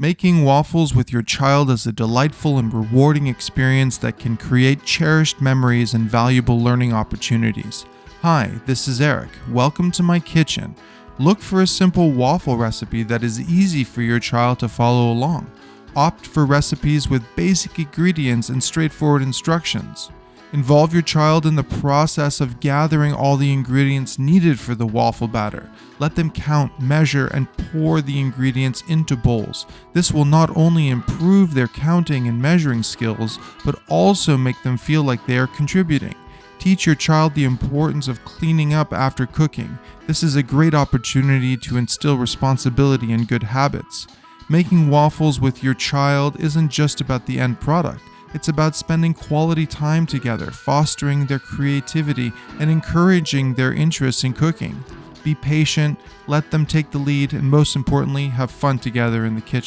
Making waffles with your child is a delightful and rewarding experience that can create cherished memories and valuable learning opportunities. Hi, this is Eric. Welcome to my kitchen. Look for a simple waffle recipe that is easy for your child to follow along. Opt for recipes with basic ingredients and straightforward instructions. Involve your child in the process of gathering all the ingredients needed for the waffle batter. Let them count, measure, and pour the ingredients into bowls. This will not only improve their counting and measuring skills, but also make them feel like they are contributing. Teach your child the importance of cleaning up after cooking. This is a great opportunity to instill responsibility and good habits. Making waffles with your child isn't just about the end product. It's about spending quality time together, fostering their creativity, and encouraging their interest in cooking. Be patient, let them take the lead, and most importantly, have fun together in the kitchen.